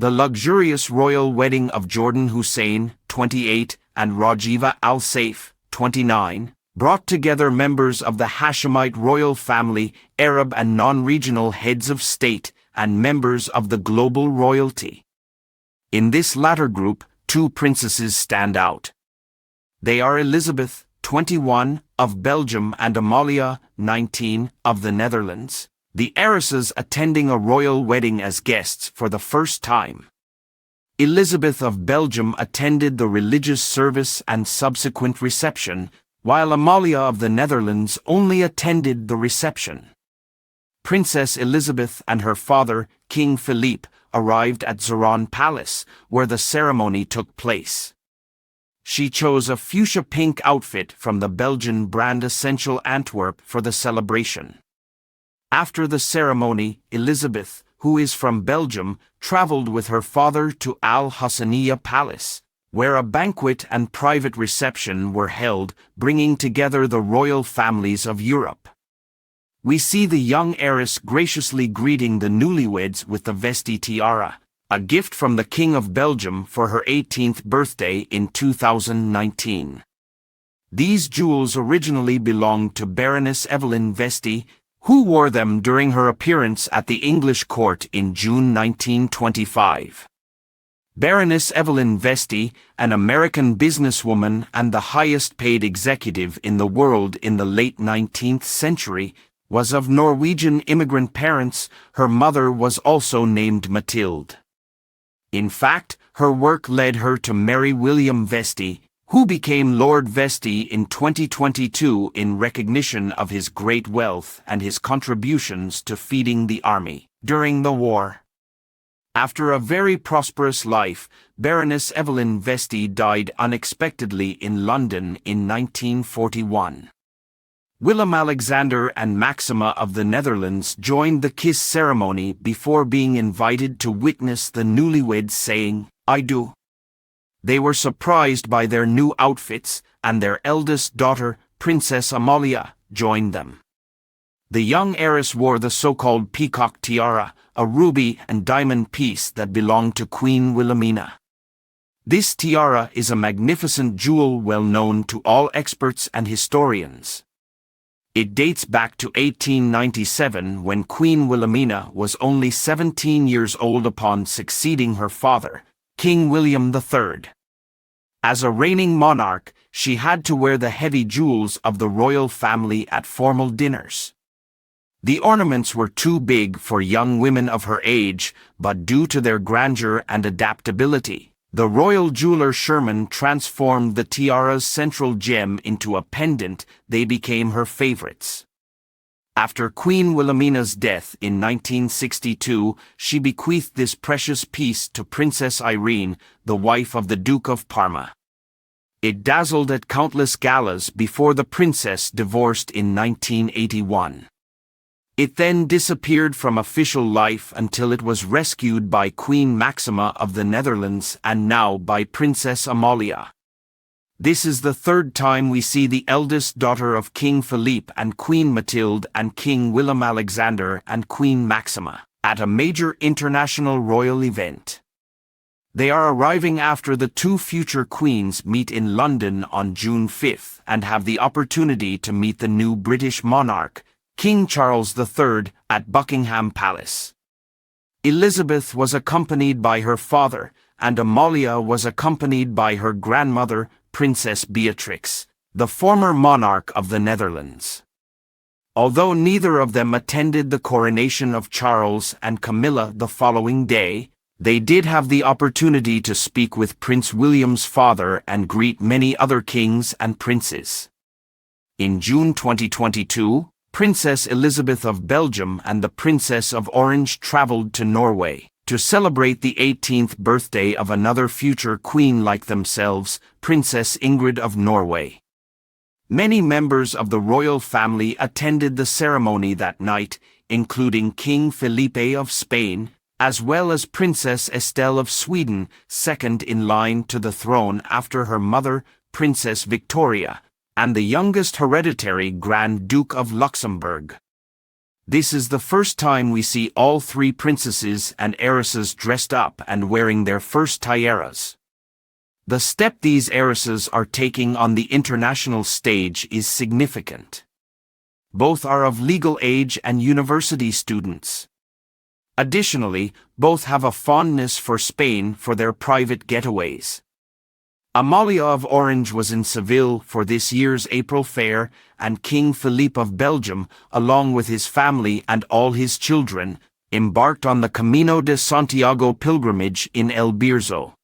The luxurious royal wedding of Jordan Hussein, 28, and Rajiva Al-Saif, 29, brought together members of the Hashemite royal family, Arab and non-regional heads of state, and members of the global royalty. In this latter group, two princesses stand out. They are Elizabeth, 21, of Belgium and Amalia, 19, of the Netherlands, the heiresses attending a royal wedding as guests for the first time. Elizabeth of Belgium attended the religious service and subsequent reception, while Amalia of the Netherlands only attended the reception. Princess Elizabeth and her father, King Philippe, arrived at Zeran Palace, where the ceremony took place. She chose a fuchsia pink outfit from the Belgian brand Essential Antwerp for the celebration. After the ceremony, Elizabeth, who is from Belgium, traveled with her father to Al-Hassaniya Palace, where a banquet and private reception were held, bringing together the royal families of Europe. We see the young heiress graciously greeting the newlyweds with the Vesty tiara, a gift from the King of Belgium for her 18th birthday in 2019. These jewels originally belonged to Baroness Evelyn Vesty, who wore them during her appearance at the English court in June 1925. Baroness Evelyn Vesty, an American businesswoman and the highest-paid executive in the world in the late 19th century, was of Norwegian immigrant parents. Her mother was also named Matilde. In fact, her work led her to marry William Vesty, who became Lord Vesty in 2022 in recognition of his great wealth and his contributions to feeding the army during the war. After a very prosperous life, Baroness Evelyn Vesty died unexpectedly in London in 1941. Willem-Alexander and Maxima of the Netherlands joined the kiss ceremony before being invited to witness the newlyweds saying, "I do." They were surprised by their new outfits, and their eldest daughter, Princess Amalia, joined them. The young heiress wore the so-called peacock tiara, a ruby and diamond piece that belonged to Queen Wilhelmina. This tiara is a magnificent jewel well known to all experts and historians. It dates back to 1897 when Queen Wilhelmina was only 17 years old upon succeeding her father, King William III. As a reigning monarch, she had to wear the heavy jewels of the royal family at formal dinners. The ornaments were too big for young women of her age, but due to their grandeur and adaptability, the royal jeweler Sherman transformed the tiara's central gem into a pendant. They became her favorites. After Queen Wilhelmina's death in 1962, she bequeathed this precious piece to Princess Irene, the wife of the Duke of Parma. It dazzled at countless galas before the princess divorced in 1981. It then disappeared from official life until it was rescued by Queen Maxima of the Netherlands and now by Princess Amalia. This is the third time we see the eldest daughter of King Philippe and Queen Matilde and King Willem-Alexander and Queen Maxima at a major international royal event. They are arriving after the two future queens meet in London on June 5 and have the opportunity to meet the new British monarch, King Charles III, at Buckingham Palace. Elizabeth was accompanied by her father, and Amalia was accompanied by her grandmother, Princess Beatrix, the former monarch of the Netherlands. Although neither of them attended the coronation of Charles and Camilla the following day, they did have the opportunity to speak with Prince William's father and greet many other kings and princes. In June 2022, Princess Elizabeth of Belgium and the Princess of Orange traveled to Norway to celebrate the 18th birthday of another future queen like themselves, Princess Ingrid of Norway. Many members of the royal family attended the ceremony that night, including King Felipe of Spain, as well as Princess Estelle of Sweden, second in line to the throne after her mother, Princess Victoria, and the youngest hereditary Grand Duke of Luxembourg. This is the first time we see all three princesses and heiresses dressed up and wearing their first tiaras. The step these heiresses are taking on the international stage is significant. Both are of legal age and university students. Additionally, both have a fondness for Spain for their private getaways. Amalia of Orange was in Seville for this year's April Fair, and King Philippe of Belgium, along with his family and all his children, embarked on the Camino de Santiago pilgrimage in El Bierzo.